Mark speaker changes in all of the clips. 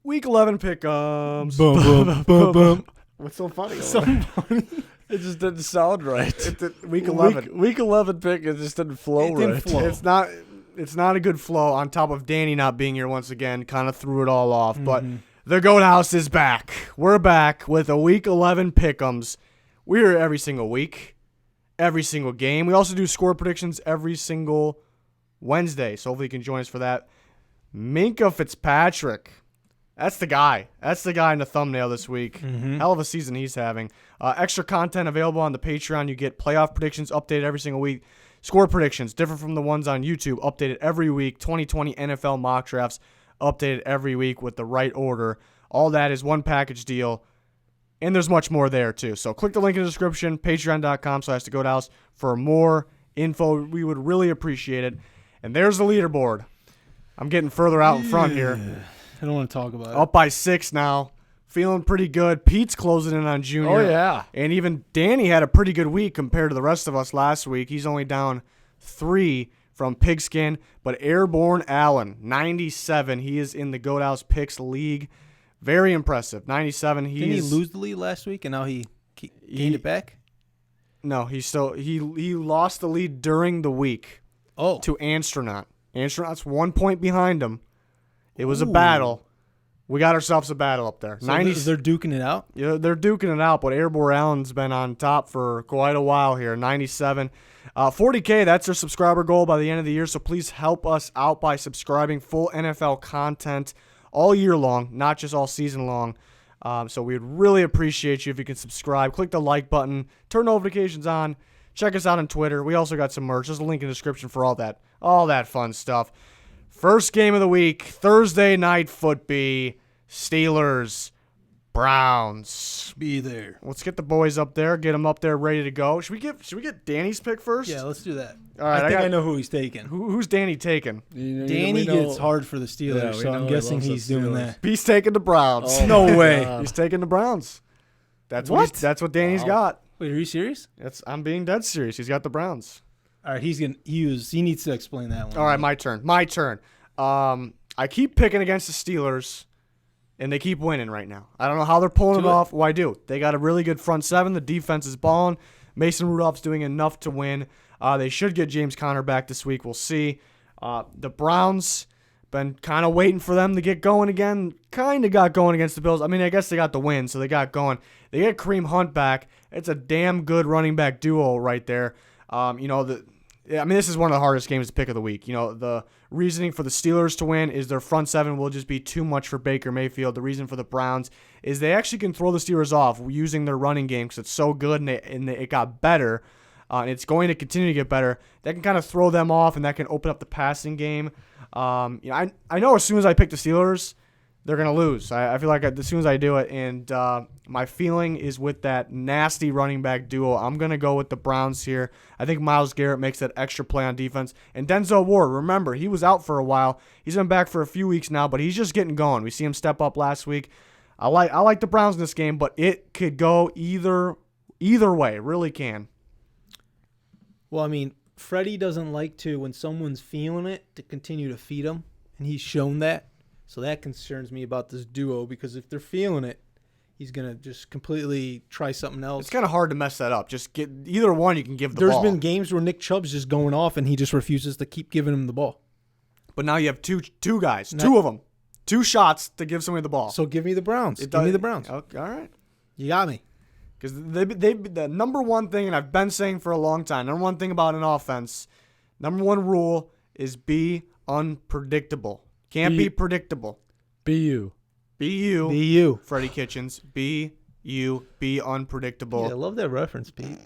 Speaker 1: Week 11 pick'ems.
Speaker 2: Boom, boom, boom, boom.
Speaker 1: What's so funny?
Speaker 2: So funny.
Speaker 1: It just didn't sound right. Week 11. Week 11 pick, it just didn't flow
Speaker 2: It didn't
Speaker 1: right.
Speaker 2: flow.
Speaker 1: It's not a good flow. On top of Danny not being here once again, kind of threw it all off. But the Goat House is back. We're back with a Week 11 pick'ems. We're here every single week, every single game. We also do score predictions every single Wednesday, so hopefully you can join us for that. Minkah Fitzpatrick. That's the guy. That's the guy in the thumbnail this week. Hell of a season he's having. Extra content available on the Patreon. You get playoff predictions updated every single week. Score predictions, different from the ones on YouTube, updated every week. 2020 NFL mock drafts, updated every week with the right order. All that is one package deal. And there's much more there, too. So click the link in the description, patreon.com/thegoathouse for more info. We would really appreciate it. And there's the leaderboard. I'm getting further out in front here.
Speaker 2: I don't want to talk about it.
Speaker 1: Up by 6 now. Feeling pretty good. Pete's closing in on Junior.
Speaker 3: Oh, yeah.
Speaker 1: And even Danny had a pretty good week compared to the rest of us last week. He's only down 3 from Pigskin. But Airborne Allen, 97. He is in the Goat House Picks League. Very impressive. 97.
Speaker 2: Didn't he lose the lead last week and now he gained it back?
Speaker 1: No, he lost the lead during the week to Astronaut. Astronaut's 1 point behind him. It was a battle. We got ourselves a battle up there.
Speaker 2: So they're duking it out?
Speaker 1: Yeah, they're duking it out, but Airborne Allen's been on top for quite a while here. 97. 40K, that's their subscriber goal by the end of the year, so please help us out by subscribing. Full NFL content all year long, not just all season long. So we'd really appreciate you if you can subscribe. Click the like button. Turn notifications on. Check us out on Twitter. We also got some merch. There's a link in the description for all that fun stuff. First game of the week, Thursday night football, Steelers, Browns.
Speaker 2: Be there.
Speaker 1: Let's get the boys up there, get them up there ready to go. Should we get Danny's pick first?
Speaker 2: Yeah, let's do that.
Speaker 1: All right,
Speaker 2: I think I know who he's taking.
Speaker 1: Who's Danny taking?
Speaker 2: Danny gets hard for the Steelers, so I'm guessing he's doing that.
Speaker 1: He's taking the Browns.
Speaker 3: Oh,
Speaker 2: no way.
Speaker 3: God.
Speaker 1: He's taking the Browns. That's
Speaker 2: What?
Speaker 1: That's what Danny's got.
Speaker 2: Wait, are you serious?
Speaker 1: I'm being dead serious. He's got the Browns.
Speaker 2: All right, he needs to explain that one.
Speaker 1: All right, my turn. I keep picking against the Steelers, and they keep winning right now. I don't know how they're pulling it off. Well, I do. They got a really good front seven. The defense is balling. Mason Rudolph's doing enough to win. They should get James Conner back this week. We'll see. The Browns, been kind of waiting for them to get going again. Kind of got going against the Bills. I mean, I guess they got the win, so they got going. They get Kareem Hunt back. It's a damn good running back duo right there. This is one of the hardest games to pick of the week. The reasoning for the Steelers to win is their front seven will just be too much for Baker Mayfield. The reason for the Browns is they actually can throw the Steelers off using their running game because it's so good and it got better. And it's going to continue to get better. That can kind of throw them off, and that can open up the passing game. I know as soon as I pick the Steelers, they're going to lose. I feel like as soon as I do it, and my feeling is with that nasty running back duo, I'm going to go with the Browns here. I think Myles Garrett makes that extra play on defense. And Denzel Ward, remember, he was out for a while. He's been back for a few weeks now, but he's just getting going. We see him step up last week. I like the Browns in this game, but it could go either way. It really can.
Speaker 2: Well, I mean, Freddie doesn't like to, when someone's feeling it, to continue to feed him, and he's shown that. So that concerns me about this duo because if they're feeling it, he's going to just completely try something else.
Speaker 1: It's kind of hard to mess that up. Just get either one you can give the
Speaker 2: ball.
Speaker 1: There's
Speaker 2: been games where Nick Chubb's just going off and he just refuses to keep giving him the ball.
Speaker 1: But now you have two guys, two of them, 2 shots to give somebody the ball.
Speaker 2: So give me the Browns. Give me the Browns.
Speaker 1: Okay, all right.
Speaker 2: You got me.
Speaker 1: Because the number one thing, and I've been saying for a long time, number one thing about an offense, number one rule is be unpredictable. Can't be predictable.
Speaker 3: Be you.
Speaker 1: Be you.
Speaker 2: Be you.
Speaker 1: Freddie Kitchens. Be you. Be unpredictable.
Speaker 2: Yeah, I love that reference, Pete.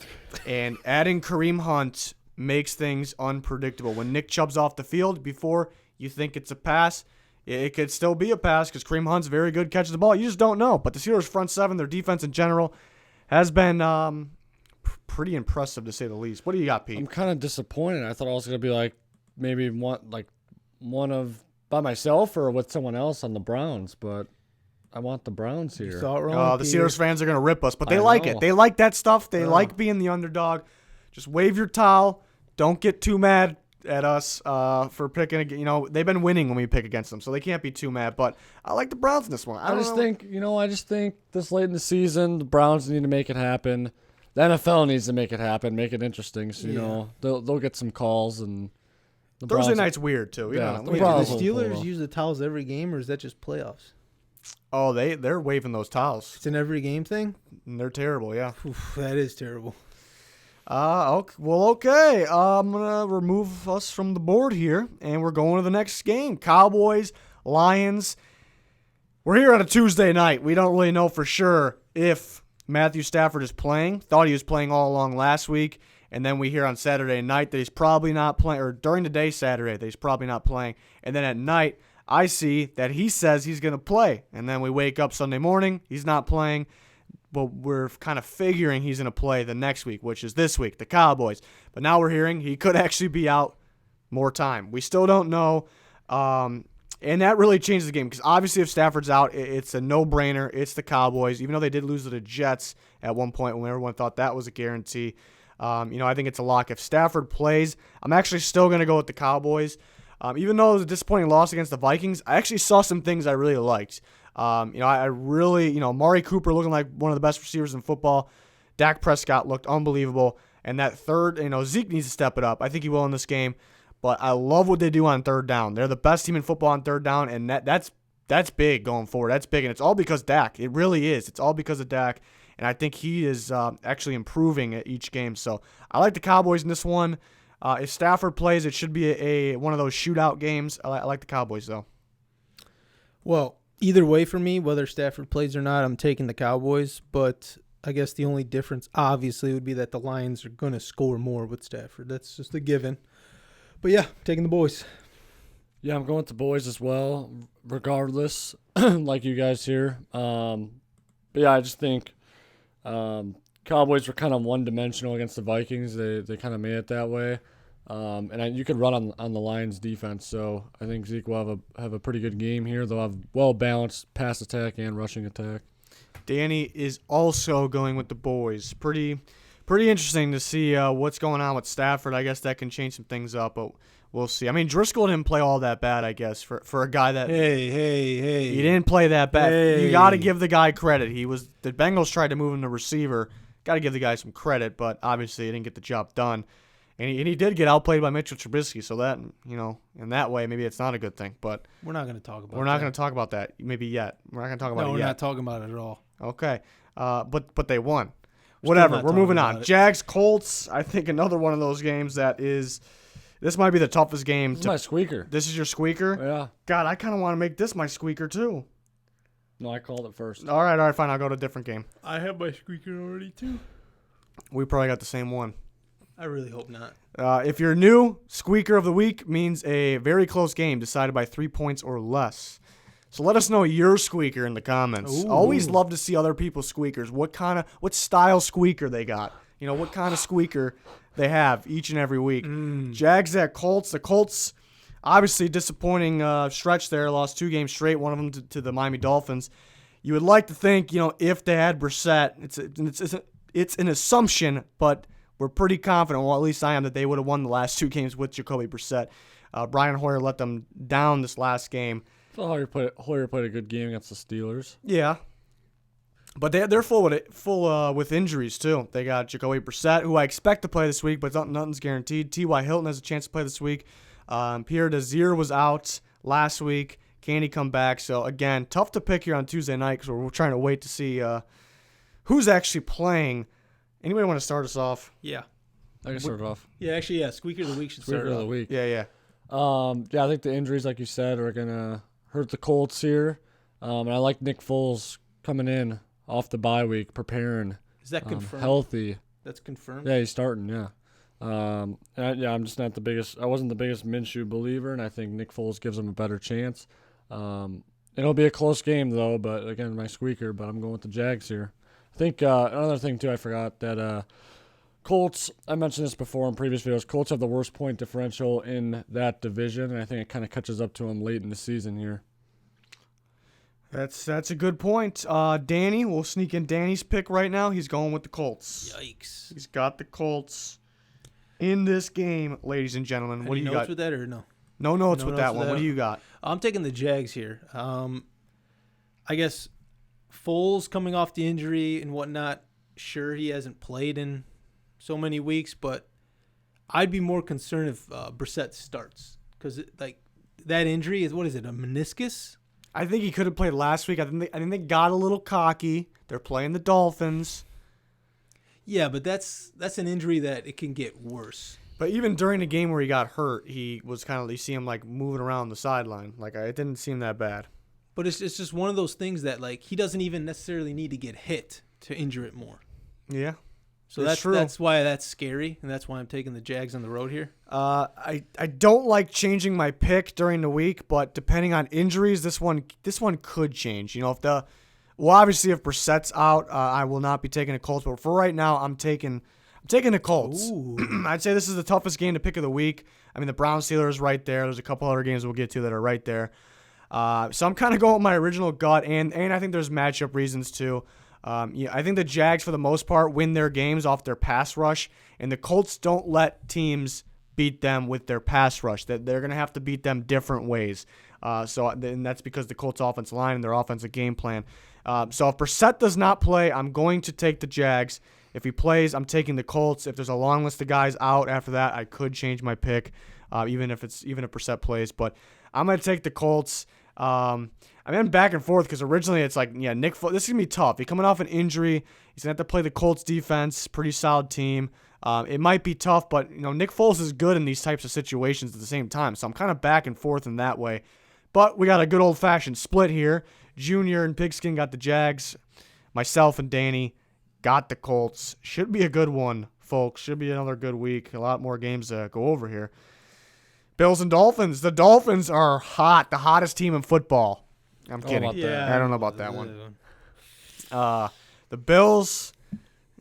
Speaker 1: And adding Kareem Hunt makes things unpredictable. When Nick Chubb's off the field, before you think it's a pass, it could still be a pass because Kareem Hunt's very good catching the ball. You just don't know. But the Steelers' front seven, their defense in general, has been pretty impressive to say the least. What do you got, Pete?
Speaker 3: I'm kind of disappointed. I thought I was going to be like maybe one of by myself or with someone else on the Browns, but I want the Browns here.
Speaker 2: You saw it wrong,
Speaker 1: the
Speaker 2: Peter.
Speaker 1: Steelers fans are going to rip us, but they like it. They like that stuff. They like being the underdog. Just wave your towel. Don't get too mad. at us for picking. They've been winning when we pick against them, so they can't be too mad. But I like the Browns in this one.
Speaker 3: I just think this late in the season, the Browns need to make it happen. The NFL needs to make it happen, make it interesting. So they'll get some calls and.
Speaker 1: Thursday night's weird too.
Speaker 3: Yeah,
Speaker 2: Wait, do the Steelers use the towels every game, or is that just playoffs?
Speaker 1: Oh, they're waving those towels.
Speaker 2: It's an every game thing?
Speaker 1: And they're terrible, yeah.
Speaker 2: Oof, that is terrible.
Speaker 1: Okay. I'm going to remove us from the board here, and we're going to the next game. Cowboys, Lions. We're here on a Tuesday night. We don't really know for sure if Matthew Stafford is playing. Thought he was playing all along last week, and then we hear on Saturday night that he's probably not playing, or during the day Saturday that he's probably not playing, and then at night I see that he says he's going to play, and then we wake up Sunday morning, he's not playing, but we're kind of figuring he's going to play the next week, which is this week, the Cowboys. But now we're hearing he could actually be out more time. We still don't know, and that really changes the game because obviously if Stafford's out, it's a no-brainer. It's the Cowboys, even though they did lose to the Jets at one point when everyone thought that was a guarantee. I think it's a lock. If Stafford plays, I'm actually still going to go with the Cowboys. Even though it was a disappointing loss against the Vikings, I actually saw some things I really liked. I really, Amari Cooper looking like one of the best receivers in football. Dak Prescott looked unbelievable. And that third, Zeke needs to step it up. I think he will in this game. But I love what they do on third down. They're the best team in football on third down, and that's big going forward. That's big, and it's all because Dak. It really is. It's all because of Dak, and I think he is actually improving at each game. So I like the Cowboys in this one. If Stafford plays, it should be a one of those shootout games. I like the Cowboys, though.
Speaker 2: Well, either way for me, whether Stafford plays or not, I'm taking the Cowboys. But I guess the only difference, obviously, would be that the Lions are going to score more with Stafford. That's just a given. But, yeah, taking the boys.
Speaker 3: Yeah, I'm going with the boys as well, regardless, like you guys here. But, yeah, I just think Cowboys were kind of one-dimensional against the Vikings. They kind of made it that way. You could run on the Lions' defense, so I think Zeke will have a pretty good game here. They'll have well-balanced pass attack and rushing attack.
Speaker 1: Danny is also going with the boys. Pretty interesting to see what's going on with Stafford. I guess that can change some things up, but we'll see. I mean, Driscoll didn't play all that bad, I guess, for a guy that
Speaker 2: Hey.
Speaker 1: He didn't play that bad.
Speaker 2: Hey.
Speaker 1: You got to give the guy credit. The Bengals tried to move him to receiver. Got to give the guy some credit, but obviously he didn't get the job done. And he did get outplayed by Mitchell Trubisky, so that, in that way, maybe it's not a good thing. But
Speaker 2: we're not going to talk about
Speaker 1: We're not going to talk about that maybe yet. We're not going to talk about it yet.
Speaker 2: No, we're not talking about it at all.
Speaker 1: Okay. But they won. Whatever. We're moving on. Jags, Colts, I think another one of those games this might be the toughest game.
Speaker 3: This is my squeaker.
Speaker 1: This is your squeaker?
Speaker 3: Yeah.
Speaker 1: God, I kind of want to make this my squeaker too.
Speaker 3: No, I called it first.
Speaker 1: All right, fine. I'll go to a different game.
Speaker 2: I have my squeaker already too.
Speaker 1: We probably got the same one.
Speaker 2: I really hope not.
Speaker 1: If you're new, squeaker of the week means a very close game decided by 3 points or less. So let us know your squeaker in the comments.
Speaker 2: Ooh.
Speaker 1: Always love to see other people's squeakers. What style squeaker they got. What kind of squeaker they have each and every week. Jags at Colts. The Colts, obviously disappointing stretch there. Lost 2 games straight, one of them to the Miami Dolphins. You would like to think, if they had Brissett, it's an assumption, but we're pretty confident, well, at least I am, that they would have won the last 2 games with Jacoby Brissett. Brian Hoyer let them down this last game.
Speaker 3: So Hoyer played a good game against the Steelers.
Speaker 1: Yeah. But they're full with injuries, too. They got Jacoby Brissett, who I expect to play this week, but nothing's guaranteed. T.Y. Hilton has a chance to play this week. Pierre Desir was out last week. Can he come back? So, again, tough to pick here on Tuesday night because we're trying to wait to see who's actually playing. Anybody want to start us off?
Speaker 2: Yeah.
Speaker 3: I can start it off.
Speaker 2: Yeah, actually, yeah. Squeaker of the week should start
Speaker 3: Squeaker of the week.
Speaker 1: Yeah.
Speaker 3: I think the injuries, like you said, are gonna hurt the Colts here. And I like Nick Foles coming in off the bye week, preparing.
Speaker 2: Is that confirmed?
Speaker 3: Healthy.
Speaker 2: That's confirmed?
Speaker 3: Yeah, he's starting, yeah. I'm just not the biggest – I wasn't the biggest Minshew believer, and I think Nick Foles gives him a better chance. It'll be a close game, though, but, again, my squeaker, but I'm going with the Jags here. I think another thing, too, I forgot that Colts – I mentioned this before in previous videos. Colts have the worst point differential in that division, and I think it kind of catches up to them late in the season here.
Speaker 1: That's a good point. Danny, we'll sneak in Danny's pick right now. He's going with the Colts.
Speaker 2: Yikes.
Speaker 1: He's got the Colts. in this game, ladies and gentlemen. What do you
Speaker 2: notes
Speaker 1: got?
Speaker 2: with that or no?
Speaker 1: No notes
Speaker 2: No
Speaker 1: with
Speaker 2: notes
Speaker 1: that
Speaker 2: with
Speaker 1: one.
Speaker 2: that?
Speaker 1: What do you got?
Speaker 2: I'm taking the Jags here. I guess Foles coming off the injury and whatnot. Sure, he hasn't played in so many weeks, but I'd be more concerned if Brissett starts because that injury is, what is it, a meniscus?
Speaker 1: I think he could have played last week. I think they got a little cocky. They're playing the Dolphins.
Speaker 2: Yeah, but that's an injury that it can get worse.
Speaker 1: But even during the game where he got hurt, he was kind of, you see him like moving around the sideline. Like, it didn't seem that bad.
Speaker 2: But it's just one of those things that he doesn't even necessarily need to get hit to injure it more.
Speaker 1: Yeah.
Speaker 2: So
Speaker 1: It's true.
Speaker 2: that's why that's scary, and that's why I'm taking the Jags on the road here.
Speaker 1: I don't like changing my pick during the week, but depending on injuries, this one could change. You know, obviously if Brissett's out, I will not be taking the Colts. But for right now, I'm taking the Colts.
Speaker 2: Ooh.
Speaker 1: I'd say this is the toughest game to pick of the week. I mean, the Browns-Steelers right there. There's a couple other games we'll get to that are right there. So I'm kind of going with my original gut, and I think there's matchup reasons too. I think the Jags, for the most part, win their games off their pass rush, and the Colts don't let teams beat them with their pass rush. That they're going to have to beat them different ways. And that's because the Colts' offensive line and their offensive game plan. So if Brissett does not play, I'm going to take the Jags. If he plays, I'm taking the Colts. If there's a long list of guys out after that, I could change my pick, even if Brissett plays. But I'm going to take the Colts. I'm back and forth because originally it's like, yeah, Nick Foles, this is going to be tough. He's coming off an injury. He's going to have to play the Colts defense, pretty solid team. It might be tough, but Nick Foles is good in these types of situations at the same time. So I'm kind of back and forth in that way. But we got a good old-fashioned split here. Junior and Pigskin got the Jags. Myself and Danny got the Colts. Should be a good one, folks. Should be another good week. A lot more games to go over here. Bills and Dolphins. The Dolphins are hot. The hottest team in football. I'm kidding.
Speaker 3: about that.
Speaker 1: I don't know about that one. The Bills,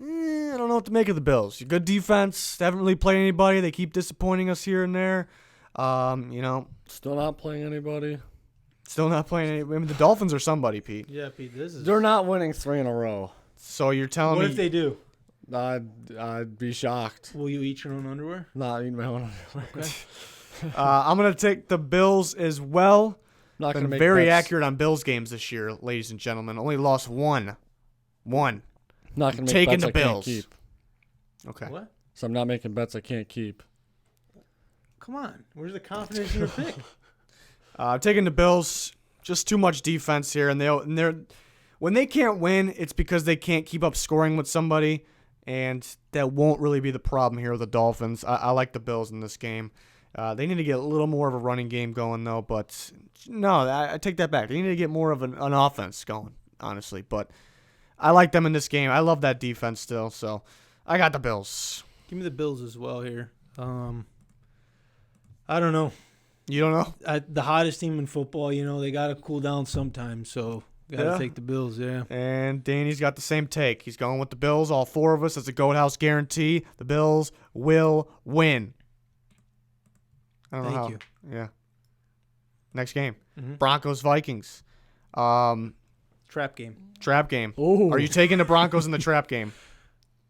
Speaker 1: I don't know what to make of the Bills. Good defense. They haven't really played anybody. They keep disappointing us here and there.
Speaker 3: Still not playing anybody.
Speaker 1: Still not playing any. I mean, the Dolphins are somebody, Pete.
Speaker 2: Yeah, Pete, this is...
Speaker 3: They're not winning 3 in a row.
Speaker 1: So you're telling
Speaker 2: What
Speaker 1: me...
Speaker 2: if they do?
Speaker 3: I'd be shocked.
Speaker 2: Will you eat your own underwear?
Speaker 3: Not eating my own.
Speaker 2: Okay.
Speaker 1: I'm going to take the Bills as well.
Speaker 3: Not
Speaker 1: Been
Speaker 3: gonna make
Speaker 1: very
Speaker 3: bets.
Speaker 1: accurate on Bills games this year, ladies and gentlemen. Only lost one.
Speaker 3: Not gonna make
Speaker 1: Taking
Speaker 3: bets
Speaker 1: the
Speaker 3: I can't
Speaker 1: Bills.
Speaker 3: keep.
Speaker 1: Okay.
Speaker 2: What?
Speaker 3: So I'm not making bets I can't keep.
Speaker 2: Come on. Where's the confidence in your pick?
Speaker 1: I'm taking the Bills. Just too much defense here, and they're when they can't win, it's because they can't keep up scoring with somebody, and that won't really be the problem here with the Dolphins. I like the Bills in this game. They need to get a little more of a running game going, though. But no, I take that back. They need to get more of an offense going, honestly. But I like them in this game. I love that defense still, so I got the Bills.
Speaker 2: Give me the Bills as well here. I don't know.
Speaker 1: You don't know?
Speaker 2: The hottest team in football, they got to cool down sometimes, so got to take the Bills, yeah.
Speaker 1: And Danny's got the same take. He's going with the Bills. All four of us. It's a Goat House guarantee. The Bills will win. I don't know
Speaker 2: Thank
Speaker 1: how.
Speaker 2: you.
Speaker 1: Yeah. Next game.
Speaker 2: Mm-hmm.
Speaker 1: Broncos, Vikings.
Speaker 2: Trap game.
Speaker 1: Trap game.
Speaker 3: Ooh.
Speaker 1: Are you taking the Broncos in the trap game?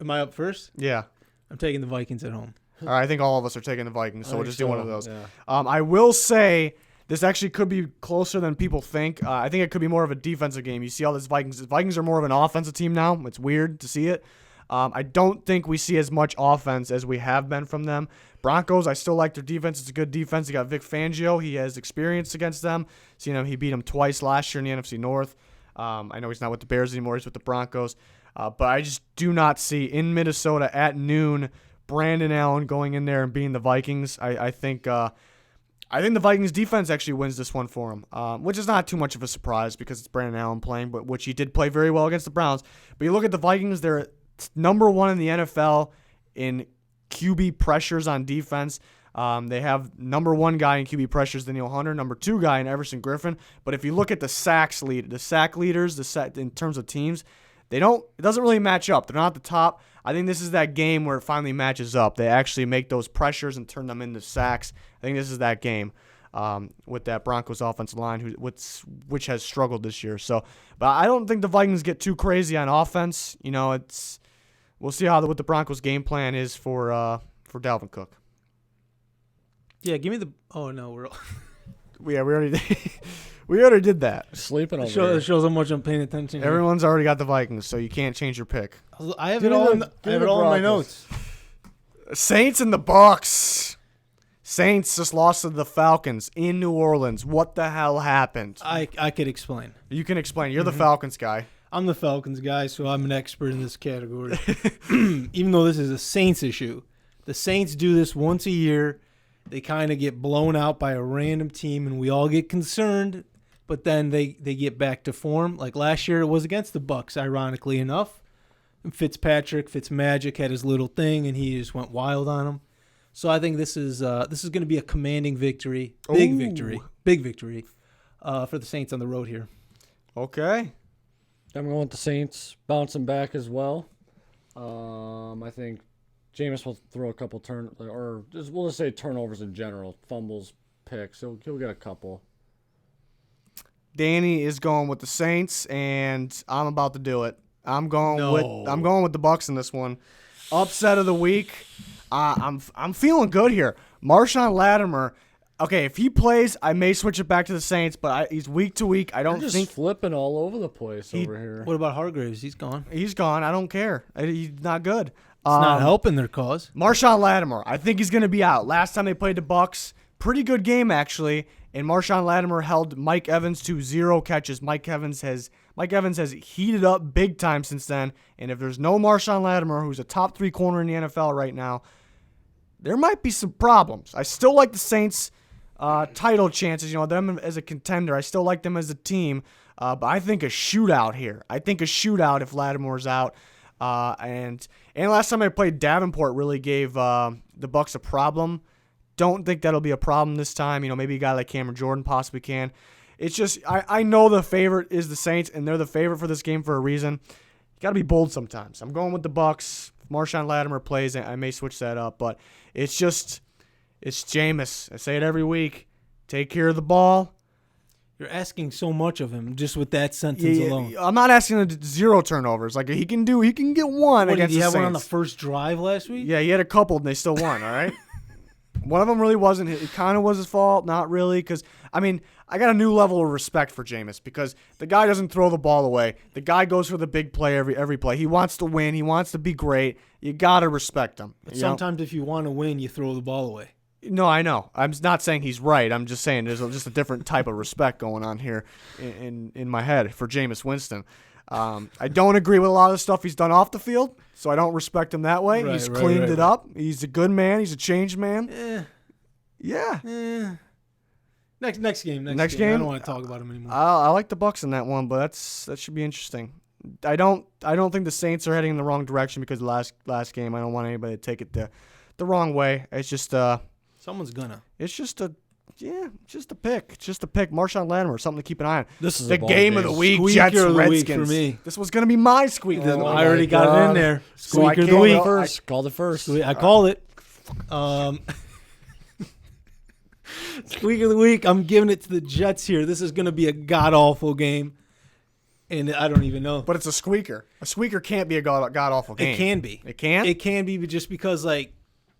Speaker 2: Am I up first?
Speaker 1: Yeah.
Speaker 2: I'm taking the Vikings at home.
Speaker 1: All right, I think all of us are taking the Vikings, so we'll just do one of those.
Speaker 3: Yeah.
Speaker 1: I will say this actually could be closer than people think. I think it could be more of a defensive game. You see all this Vikings. The Vikings are more of an offensive team now. It's weird to see it. I don't think we see as much offense as we have been from them. Broncos, I still like their defense. It's a good defense. They got Vic Fangio. He has experience against them. So, he beat them twice last year in the NFC North. I know he's not with the Bears anymore. He's with the Broncos. But I just do not see in Minnesota at noon Brandon Allen going in there and beating the Vikings. I think the Vikings defense actually wins this one for him, which is not too much of a surprise because it's Brandon Allen playing, but which he did play very well against the Browns. But you look at the Vikings, they're number one in the NFL in QB pressures on defense. They have number one guy in QB pressures, Daniel Hunter, number two guy in Everson Griffin. But if you look at the sack leaders, in terms of teams, it doesn't really match up. They're not at the top. I think this is that game where it finally matches up. They actually make those pressures and turn them into sacks. I think this is that game with that Broncos offensive line, which has struggled this year. So, but I don't think the Vikings get too crazy on offense. We'll see what the Broncos game plan is for for Dalvin Cook.
Speaker 2: Yeah, give me the. Oh no, we're.
Speaker 1: We already we already did that.
Speaker 3: Sleeping over
Speaker 2: It
Speaker 3: here.
Speaker 2: shows how much I'm paying attention. here.
Speaker 1: Everyone's already got the Vikings, so you can't change your pick.
Speaker 2: I have
Speaker 3: Give
Speaker 2: it
Speaker 3: me
Speaker 2: all.
Speaker 3: the-
Speaker 2: I
Speaker 3: give
Speaker 2: have
Speaker 3: me
Speaker 2: it
Speaker 3: the
Speaker 2: all in my
Speaker 3: Broncos.
Speaker 2: notes.
Speaker 1: Saints and the Bucks. Saints just lost to the Falcons in New Orleans. What the hell happened?
Speaker 2: I could explain.
Speaker 1: You can explain. You're the Falcons guy.
Speaker 2: I'm the Falcons guy, so I'm an expert in this category. Even though this is a Saints issue, the Saints do this once a year. They kind of get blown out by a random team, and we all get concerned. But then they get back to form. Like last year, it was against the Bucks, ironically enough. And Fitzmagic had his little thing, and he just went wild on him. So I think this is going to be a commanding victory, big victory for the Saints on the road here.
Speaker 1: Okay.
Speaker 3: I'm going with the Saints bouncing back as well. I think Jameis will throw a couple we'll just say turnovers in general, fumbles, picks. He'll get a couple.
Speaker 1: Danny is going with the Saints, and I'm about to do it. I'm going
Speaker 2: No.
Speaker 1: with the Bucks in this one. Upset of the week. I'm feeling good here. Marshawn Lattimore. Okay, if he plays, I may switch it back to the Saints, but he's week to week. I don't
Speaker 3: You're just
Speaker 1: think
Speaker 3: flipping all over the place over here.
Speaker 2: What about Hargraves? He's gone.
Speaker 1: he's gone. I don't care. He's not good.
Speaker 2: It's not helping their cause.
Speaker 1: Marshawn Lattimore, I think he's going to be out. Last time they played the Bucks, pretty good game actually, and Marshawn Lattimore held Mike Evans to 0 catches. Mike Evans has heated up big time since then, and if there's no Marshawn Lattimore, who's a top 3 corner in the NFL right now, there might be some problems. I still like the Saints' title chances, them as a contender. I still like them as a team, but I think a shootout here. I think a shootout if Lattimore's out. And last time I played, Davenport really gave the Bucks a problem. Don't think that'll be a problem this time. Maybe a guy like Cameron Jordan possibly can. It's just I know the favorite is the Saints, and they're the favorite for this game for a reason. You got to be bold sometimes. I'm going with the Bucks. If Marshawn Lattimore plays, I may switch that up, but it's Jameis. I say it every week. Take care of the ball.
Speaker 2: You're asking so much of him just with that sentence alone.
Speaker 1: I'm not asking him 0 turnovers. Like he can get one
Speaker 2: What,
Speaker 1: against
Speaker 2: did he
Speaker 1: the
Speaker 2: have one
Speaker 1: Saints.
Speaker 2: on the first drive last week?
Speaker 1: Yeah, he had a couple and they still won. All right. One of them really wasn't. It kind of was his fault, not really. Because I got a new level of respect for Jameis because the guy doesn't throw the ball away. The guy goes for the big play every play. He wants to win. He wants to be great. You gotta respect him.
Speaker 2: But sometimes if you want to win, you throw the ball away.
Speaker 1: No, I know. I'm not saying he's right. I'm just saying there's just a different type of respect going on here in my head for Jameis Winston. I don't agree with a lot of the stuff he's done off the field, so I don't respect him that way. He's cleaned it up. He's a good man. He's a changed man. Yeah.
Speaker 2: Next game.
Speaker 1: Next game?
Speaker 2: I don't want to talk about him anymore.
Speaker 1: I like the Bucks in that one, but that should be interesting. I don't think the Saints are heading in the wrong direction because of the last game. I don't want anybody to take it the wrong way. It's just
Speaker 2: Someone's gonna.
Speaker 1: It's just a pick. It's just a pick. Marshawn Lattimore, something to keep an eye on.
Speaker 3: This is
Speaker 1: the
Speaker 3: a ball
Speaker 1: game of
Speaker 3: game.
Speaker 1: the week.
Speaker 2: Squeaker
Speaker 1: Jets
Speaker 2: of the week
Speaker 1: Redskins
Speaker 2: for me.
Speaker 1: This was gonna be my squeak.
Speaker 2: I already got it in there.
Speaker 1: So I
Speaker 2: Squeaker of the
Speaker 1: can't
Speaker 2: week.
Speaker 1: go-
Speaker 3: First, called it first.
Speaker 2: I called it. Squeak of the week. I'm giving it to the Jets here. This is going to be a god awful game, and I don't even know.
Speaker 1: But it's a squeaker. A squeaker can't be a god awful game.
Speaker 2: It can be.
Speaker 1: It can.
Speaker 2: It can be, but just because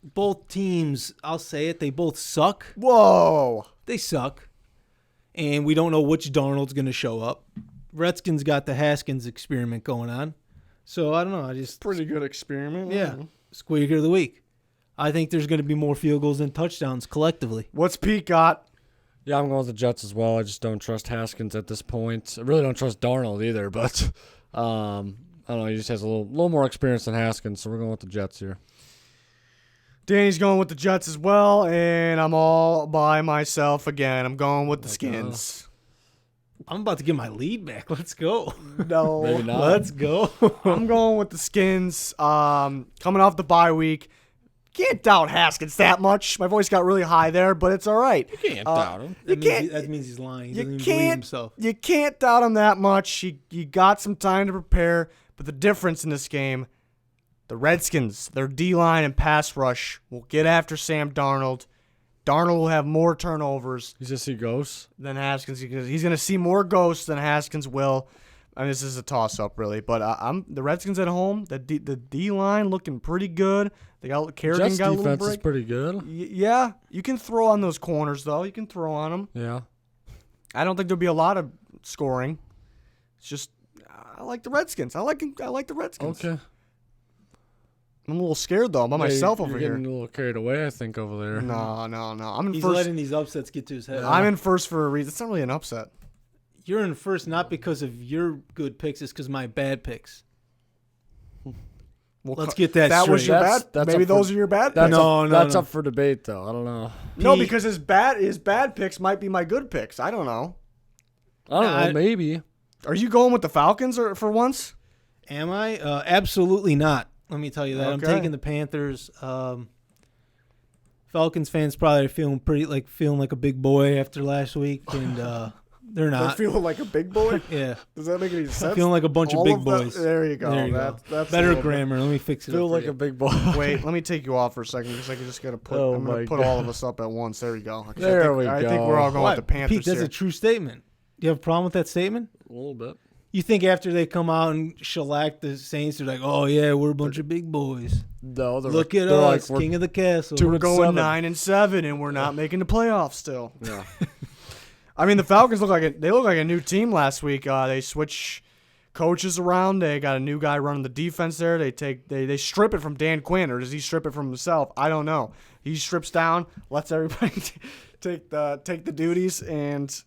Speaker 2: both teams, I'll say it, they both suck.
Speaker 1: Whoa.
Speaker 2: They suck, and we don't know which Darnold's going to show up. Redskins got the Haskins experiment going on, so I don't know.
Speaker 1: Pretty good experiment.
Speaker 2: Yeah. Squeaker of the week. I think there's going to be more field goals than touchdowns collectively.
Speaker 1: What's Pete got?
Speaker 3: Yeah, I'm going with the Jets as well. I just don't trust Haskins at this point. I really don't trust Darnold either, but I don't know. He just has a little more experience than Haskins, so we're going with the Jets here.
Speaker 1: Danny's going with the Jets as well, and I'm all by myself again. I'm going with the Skins.
Speaker 2: I'm about to get my lead back. Let's go.
Speaker 1: No.
Speaker 3: Maybe not.
Speaker 2: Let's go.
Speaker 1: I'm going with the Skins. Coming off the bye week. Can't doubt Haskins that much. My voice got really high there, but it's all right.
Speaker 3: You can't doubt him.
Speaker 2: That means he's lying. He doesn't even believe himself.
Speaker 1: You can't doubt him that much. You got some time to prepare, but the difference in this game, the Redskins, their D-line and pass rush will get after Sam Darnold. Darnold will have more turnovers
Speaker 3: You just see ghosts.
Speaker 1: than Haskins. He's going to see more ghosts than Haskins will. I mean, this is a toss-up, really, but I'm the Redskins at home. The D line looking pretty good. They got Kerrigan
Speaker 3: Jets
Speaker 1: got a little
Speaker 3: defense
Speaker 1: break.
Speaker 3: is pretty good.
Speaker 1: Yeah, you can throw on those corners though. You can throw on them.
Speaker 3: Yeah.
Speaker 1: I don't think there'll be a lot of scoring. It's just I like the Redskins. I like the Redskins.
Speaker 3: Okay.
Speaker 1: I'm a little scared though. I'm by myself over
Speaker 3: you're
Speaker 1: here.
Speaker 3: getting a little carried away, I think, over there.
Speaker 1: No. I'm in
Speaker 2: He's
Speaker 1: first.
Speaker 2: letting these upsets get to his head.
Speaker 1: I'm in first for a reason. It's not really an upset.
Speaker 2: You're in first not because of your good picks, it's because of my bad picks.
Speaker 1: Well,
Speaker 2: Let's get that
Speaker 1: That was
Speaker 2: straight.
Speaker 1: your
Speaker 3: That's-
Speaker 1: bad.
Speaker 3: that's
Speaker 1: Maybe
Speaker 3: up for-
Speaker 1: those are your bad.
Speaker 3: That's
Speaker 1: picks.
Speaker 2: No,
Speaker 3: that's
Speaker 2: no.
Speaker 3: up for debate, though. I don't know.
Speaker 1: No,
Speaker 2: Pete-
Speaker 1: because his bad picks might be my good picks. I don't know.
Speaker 3: I don't know. Maybe.
Speaker 1: Are you going with the Falcons or for once?
Speaker 2: Am I? Absolutely not. Let me tell you that. I'm
Speaker 1: Okay.
Speaker 2: taking the Panthers. Falcons fans probably feeling like a big boy after last week, and they're
Speaker 1: They're
Speaker 2: not.
Speaker 1: feeling like a big boy.
Speaker 2: Yeah,
Speaker 1: Does that make any sense?
Speaker 2: feeling like a bunch of
Speaker 1: All
Speaker 2: big
Speaker 1: that-
Speaker 2: boys.
Speaker 1: There you go.
Speaker 2: There you
Speaker 1: That's
Speaker 2: go.
Speaker 1: a
Speaker 2: Better
Speaker 1: little bit-
Speaker 2: grammar. Let me fix it.
Speaker 3: Feel
Speaker 2: up for
Speaker 3: like
Speaker 2: you.
Speaker 3: a big boy.
Speaker 1: Wait, let me take you off for a second because I can just gotta put.
Speaker 3: Oh
Speaker 1: I'm gonna
Speaker 3: my
Speaker 1: put all
Speaker 3: God.
Speaker 1: of us up at once. There you go. 'Cause
Speaker 3: There we
Speaker 1: I think
Speaker 3: go.
Speaker 1: we're all going
Speaker 2: What?
Speaker 1: with the Panthers
Speaker 2: Pete, that's
Speaker 1: here.
Speaker 2: a true statement. Do you have a problem with that statement?
Speaker 3: A little bit.
Speaker 2: You think after they come out and shellac the Saints, they're like, "Oh yeah, we're a bunch of big boys.
Speaker 3: No,
Speaker 2: Look at
Speaker 3: they're
Speaker 2: us,
Speaker 3: like,
Speaker 2: king of the castle."
Speaker 1: We're going
Speaker 3: 2-7.
Speaker 1: 9-7, and we're not making the playoffs still.
Speaker 3: Yeah.
Speaker 1: I mean, the Falcons look like a new team last week. They switch coaches around. They got a new guy running the defense there. They strip it from Dan Quinn, or does he strip it from himself? I don't know. He strips down, lets everybody take the duties, and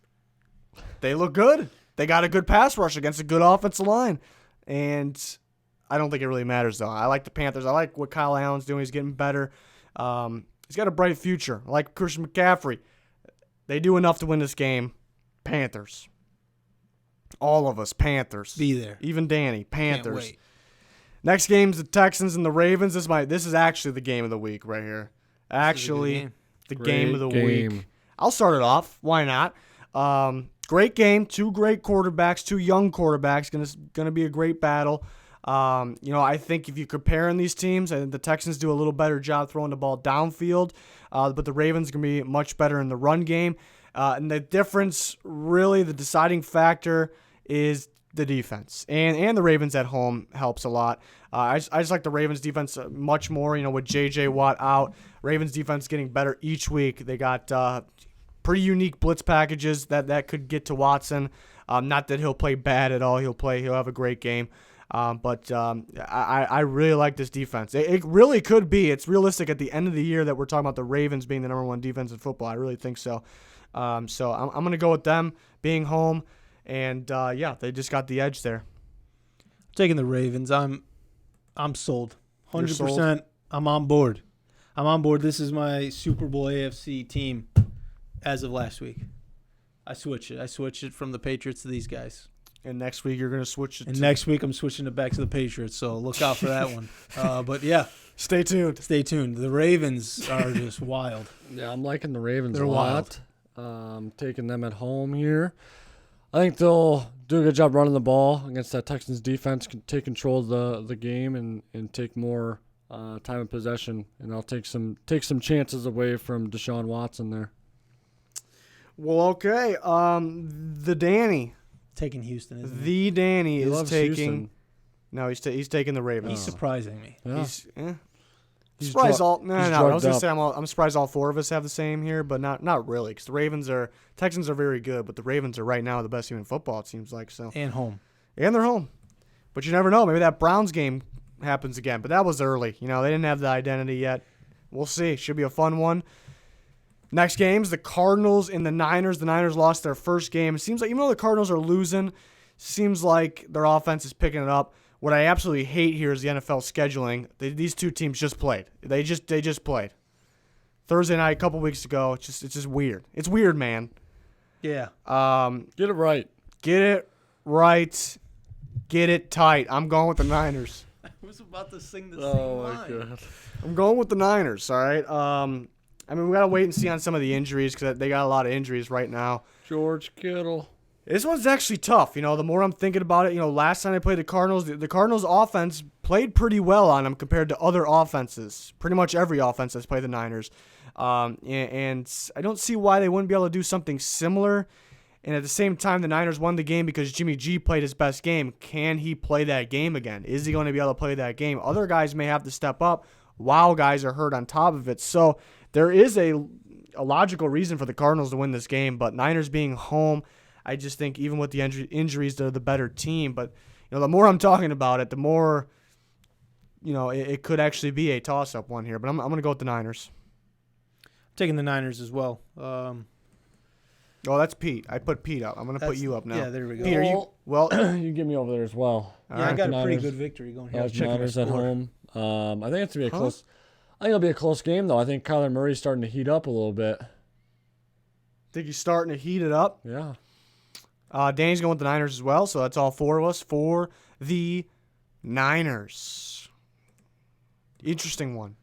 Speaker 1: they look good. They got a good pass rush against a good offensive line, and I don't think it really matters though. I like the Panthers. I like what Kyle Allen's doing. He's getting better. He's got a bright future. I like Christian McCaffrey. They do enough to win this game. Panthers. All of us, Panthers.
Speaker 2: Be there.
Speaker 1: Even Danny,
Speaker 2: Can't
Speaker 1: Panthers.
Speaker 2: wait.
Speaker 1: Next game's the Texans and the Ravens. This is actually the game of the week right here. Actually,
Speaker 2: game.
Speaker 1: the
Speaker 3: Great
Speaker 1: game of the
Speaker 3: game.
Speaker 1: week. I'll start it off. Why not? Great game. Two great quarterbacks. Two young quarterbacks. Gonna be a great battle. I think if you're comparing these teams, I think the Texans do a little better job throwing the ball downfield, but the Ravens can be much better in the run game. And the difference, really, the deciding factor is the defense. And the Ravens at home helps a lot. I just like the Ravens defense much more. With J.J. Watt out, Ravens defense getting better each week. They got pretty unique blitz packages that could get to Watson. Not that he'll play bad at all. He'll have a great game. But I really like this defense. It really could be. It's realistic at the end of the year that we're talking about the Ravens being the number one defense in football. I really think so. So I'm going to go with them being home. And, they just got the edge there.
Speaker 2: Taking the Ravens. I'm sold.
Speaker 1: You're
Speaker 2: 100%.
Speaker 1: sold?
Speaker 2: I'm on board. This is my Super Bowl AFC team as of last week. I switched it from the Patriots to these guys.
Speaker 1: And next week you're going to switch it
Speaker 2: And
Speaker 1: to...
Speaker 2: next week I'm switching it back to the Patriots, so look out for that one. But yeah,
Speaker 1: Stay tuned.
Speaker 2: stay tuned. The Ravens are just wild.
Speaker 3: Yeah, I'm liking the Ravens
Speaker 2: They're
Speaker 3: a lot. Taking them at home here. I think they'll do a good job running the ball against that Texans defense. Can take control of the game and take more time of possession. And I'll take some chances away from Deshaun Watson there.
Speaker 1: Well, okay. The Danny.
Speaker 2: Taking Houston, isn't he?
Speaker 1: The Danny
Speaker 3: He
Speaker 1: is
Speaker 3: loves
Speaker 1: taking...
Speaker 3: Houston.
Speaker 1: No, he's taking the Ravens.
Speaker 2: He's surprising me.
Speaker 3: Yeah.
Speaker 1: He's surprised
Speaker 3: dru-
Speaker 1: all. No,
Speaker 3: he's
Speaker 1: no. I was
Speaker 3: drugged
Speaker 1: gonna
Speaker 3: up.
Speaker 1: say I'm surprised all four of us have the same here, but not really, because the Texans are very good, but the Ravens are right now the best team in football. It seems like so,
Speaker 2: And home.
Speaker 1: and they're home. But you never know. Maybe that Browns game happens again. But that was early. They didn't have the identity yet. We'll see. Should be a fun one. Next game's the Cardinals and the Niners. The Niners lost their first game. It seems like even though the Cardinals are losing, seems like their offense is picking it up. What I absolutely hate here is the NFL scheduling. These two teams just played. They just played Thursday night a couple weeks ago. It's just weird. It's weird, man.
Speaker 2: Yeah.
Speaker 3: Get it right.
Speaker 1: Get it right. Get it tight. I'm going with the Niners.
Speaker 2: I was about to sing the
Speaker 3: Oh my god.
Speaker 1: I'm going with the Niners. All right. We gotta wait and see on some of the injuries because they got a lot of injuries right now.
Speaker 3: George Kittle.
Speaker 1: This one's actually tough. The more I'm thinking about it, last time they played the Cardinals, the Cardinals offense played pretty well on them compared to other offenses. Pretty much every offense that's played the Niners. And I don't see why they wouldn't be able to do something similar. And at the same time, the Niners won the game because Jimmy G played his best game. Can he play that game again? Is he going to be able to play that game? Other guys may have to step up while guys are hurt on top of it. So there is a logical reason for the Cardinals to win this game. But Niners being home, I just think even with the injuries, they're the better team. But the more I'm talking about it, the more it could actually be a toss-up one here. But I'm going to go with the Niners.
Speaker 2: I'm taking the Niners as well.
Speaker 1: Oh, that's Pete. I put Pete up. I'm going to put you up now.
Speaker 2: Yeah, there we go.
Speaker 1: Pete, are you? Well,
Speaker 3: you get me over there as well.
Speaker 2: Yeah, I got a pretty
Speaker 3: Niners.
Speaker 2: good victory going here. I was
Speaker 3: Like
Speaker 2: checking
Speaker 3: Niners
Speaker 2: my
Speaker 3: at
Speaker 2: score.
Speaker 3: home. I think it's gonna be a close. I think it'll be a close game though. I think Kyler Murray's starting to heat up a little bit.
Speaker 1: think he's starting to heat it up.
Speaker 3: Yeah.
Speaker 1: Danny's going with the Niners as well, so that's all four of us for the Niners. Interesting one.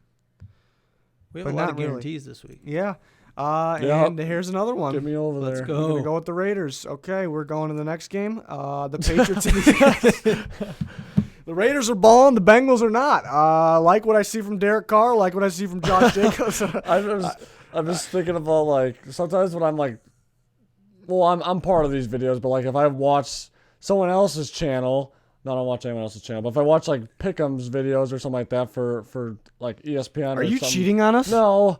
Speaker 2: We have
Speaker 1: But
Speaker 2: a lot
Speaker 1: not
Speaker 2: of
Speaker 1: really.
Speaker 2: guarantees this week.
Speaker 1: Yeah.
Speaker 3: Yeah.
Speaker 1: And here's another one.
Speaker 3: Get me over
Speaker 2: Let's
Speaker 3: there.
Speaker 2: go.
Speaker 1: We're going to go with the Raiders. Okay, we're going to the next game. The Patriots and the The Raiders are balling. The Bengals are not. Like what I see from Derek Carr. Like what I see from Josh Jacobs.
Speaker 3: I'm just thinking about like sometimes when I'm like, well, I'm part of these videos, but like if I watch someone else's channel, no, I don't watch anyone else's channel, but if I watch like Pick'em's videos or something like that for like ESPN
Speaker 1: Are
Speaker 3: or
Speaker 1: you
Speaker 3: something,
Speaker 1: cheating on us?
Speaker 3: No.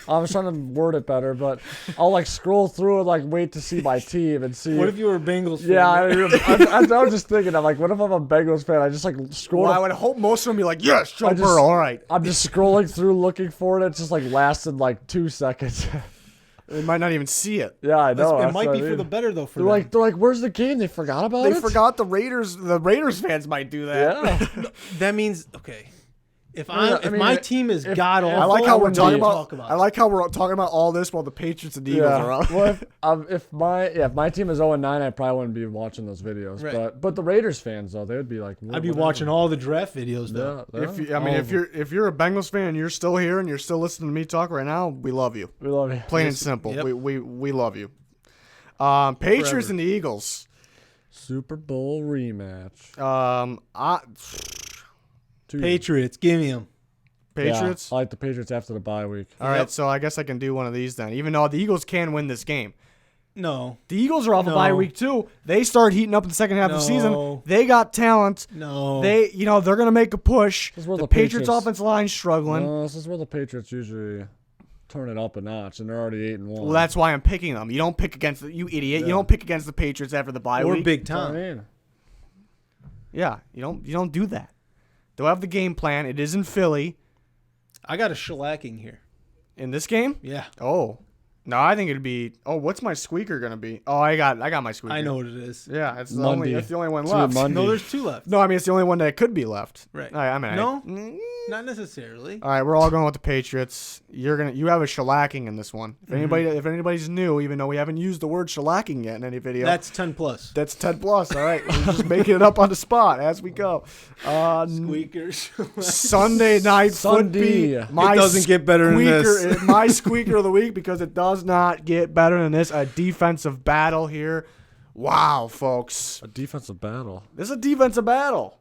Speaker 3: I was trying to word it better, but I'll like scroll through and like wait to see my team and see.
Speaker 2: What if you were a Bengals fan?
Speaker 3: Yeah, I was just thinking. I'm like, what if I'm a Bengals fan? I just like scroll.
Speaker 1: Well, I would hope most of them be like, yes, Joe
Speaker 3: I just-
Speaker 1: Burrow. All right.
Speaker 3: I'm just scrolling through looking for it. It just like lasted like 2 seconds.
Speaker 1: They might not even see it.
Speaker 3: Yeah, I know.
Speaker 2: It
Speaker 3: that's
Speaker 2: might
Speaker 3: what
Speaker 2: be
Speaker 3: I
Speaker 2: for
Speaker 3: mean.
Speaker 2: the better though. For
Speaker 3: They're
Speaker 2: them.
Speaker 3: like, where's the game? They forgot about
Speaker 1: They
Speaker 3: it.
Speaker 1: forgot the Raiders. The Raiders fans might do that.
Speaker 3: Yeah.
Speaker 2: That means okay. If
Speaker 3: I
Speaker 2: if
Speaker 3: mean,
Speaker 2: my team is god awful,
Speaker 1: I like how we're talking
Speaker 2: talk
Speaker 1: about. I like how we're talking about all this while the Patriots and the Eagles are up.
Speaker 3: Well, if my team is 0-9, I probably wouldn't be watching those videos.
Speaker 2: Right.
Speaker 3: But the Raiders fans though, they would be like,
Speaker 2: I'd be watching all the draft videos though.
Speaker 3: Yeah,
Speaker 1: If you're a Bengals fan and you're still here and you're still listening to me talk right now, we love you.
Speaker 3: we love you.
Speaker 1: Plain and simple.
Speaker 2: Yep.
Speaker 1: We love you. Patriots
Speaker 2: Forever.
Speaker 1: and the Eagles.
Speaker 3: Super Bowl rematch.
Speaker 2: Patriots, give me them.
Speaker 1: Patriots.
Speaker 3: Yeah, I like the Patriots after the bye week.
Speaker 1: All right,
Speaker 2: Yep.
Speaker 1: so I guess I can do one of these then. Even though the Eagles can win this game.
Speaker 2: No,
Speaker 1: The Eagles are off a
Speaker 2: No.
Speaker 1: bye week too. They start heating up in the second half of the season.
Speaker 2: No.
Speaker 1: They got talent.
Speaker 2: no.
Speaker 1: They're gonna make a push.
Speaker 3: This is where
Speaker 1: The
Speaker 3: the
Speaker 1: Patriots
Speaker 3: Patriots-
Speaker 1: offensive line's struggling.
Speaker 3: No, this is where the Patriots usually turn it up a notch, and they're already 8-1.
Speaker 1: Well, that's why I'm picking them. You don't pick against you idiot. You
Speaker 3: Yeah.
Speaker 1: don't pick against the Patriots after the bye
Speaker 2: or
Speaker 1: week.
Speaker 2: Big
Speaker 3: That's what I
Speaker 2: Tom.
Speaker 3: mean.
Speaker 1: Yeah, you don't do that. They'll have the game plan. It is in Philly
Speaker 2: I got a shellacking here.
Speaker 1: in this game.
Speaker 2: Yeah,
Speaker 1: Oh, no, I think it'd be. Oh, what's my squeaker gonna be? Oh, I got my squeaker.
Speaker 2: I know what it is.
Speaker 1: Yeah, it's the
Speaker 3: Monday.
Speaker 1: only. It's the only one
Speaker 3: It's a
Speaker 1: left.
Speaker 3: Monday.
Speaker 2: No, there's two left.
Speaker 1: No, I mean it's the only one that could be left.
Speaker 2: Right.
Speaker 1: I mean,
Speaker 2: No?
Speaker 1: Mm.
Speaker 2: Not necessarily.
Speaker 1: All right, we're all going with the Patriots. You have a shellacking in this one. If anybody's new, even though we haven't used the word shellacking yet in any video,
Speaker 2: That's 10 plus.
Speaker 1: that's 10 plus. All right, we're just making it up on the spot as we go.
Speaker 2: Squeakers.
Speaker 1: Sunday night
Speaker 3: Sunday.
Speaker 1: football. My
Speaker 2: It doesn't get better than this.
Speaker 1: My squeaker of the week, because it does not get better than this. A defensive battle here. Wow, folks.
Speaker 3: A defensive battle.
Speaker 1: This is a defensive battle.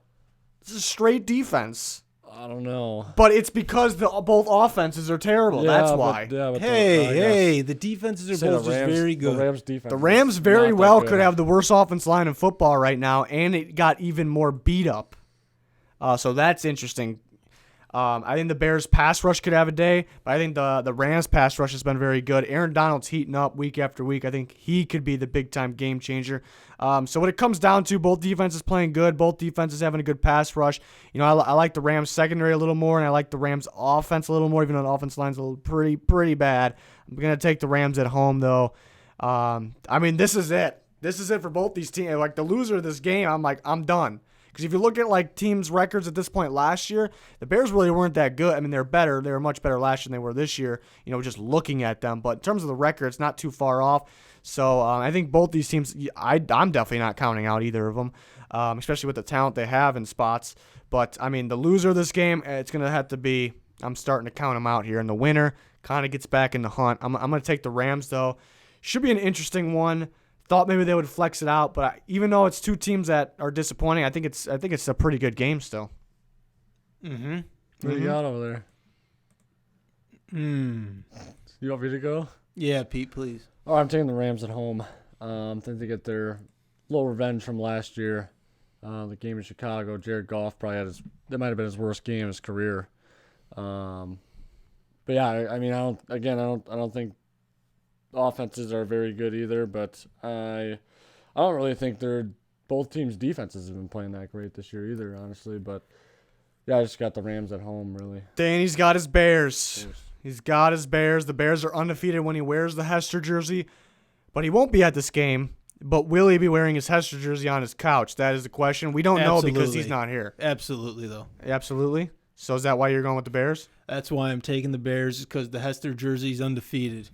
Speaker 1: This is straight defense.
Speaker 3: I don't know.
Speaker 1: But it's because both offenses are terrible. That's why.
Speaker 3: But
Speaker 2: Hey, the defenses are
Speaker 3: Say
Speaker 2: both
Speaker 3: the
Speaker 2: just
Speaker 3: Rams,
Speaker 2: very good.
Speaker 3: The Rams defense.
Speaker 1: The Rams
Speaker 3: is
Speaker 1: very
Speaker 3: not that
Speaker 1: well
Speaker 3: good.
Speaker 1: could have the worst offense line in football right now, and it got even more beat up. So that's interesting. I think the Bears pass rush could have a day, but I think the Rams pass rush has been very good. Aaron Donald's heating up week after week. I think he could be the big-time game changer. So what it comes down to, both defenses playing good, both defenses having a good pass rush. You know, I like the Rams secondary a little more, and I like the Rams offense a little more, even though the offense line's a little pretty bad. I'm going to take the Rams at home, though. I mean, this is it. This is it for both these teams. Like, the loser of this game, I'm done. Because if you look at like teams' records at this point last year, the Bears really weren't that good. I mean, they're better. They were much better last year than they were this year, you know, just looking at them. But in terms of the record, it's not too far off. So I think both these teams, I'm definitely not counting out either of them, especially with the talent they have in spots. But, I mean, the loser of this game, it's going to have to be, I'm starting to count them out here. And the winner kind of gets back in the hunt. I'm going to take the Rams, though. Should be an interesting one. Thought maybe they would flex it out, but even though it's two teams that are disappointing, I think it's a pretty good game still.
Speaker 2: Mm-hmm.
Speaker 3: What do you got over there?
Speaker 2: Hmm.
Speaker 3: You want me to go?
Speaker 2: Yeah, Pete, please.
Speaker 3: Oh, I'm taking the Rams at home. I think they get their little revenge from last year. The game in Chicago, Jared Goff probably had that might have been his worst game of his career. But yeah, I mean, I don't think offenses are very good either. But I don't really think both teams' defenses have been playing that great this year either, honestly. But yeah, I just got the Rams at home, really.
Speaker 1: Danny's got his Bears. He's got his Bears. The Bears are undefeated when he wears the Hester jersey, but he won't be at this game. But will he be wearing his Hester jersey on his couch? That is the question. We don't know because he's not here.
Speaker 2: Absolutely, though.
Speaker 1: Absolutely. So is that why you're going with the Bears?
Speaker 2: That's why I'm taking the Bears, because the Hester jersey's undefeated.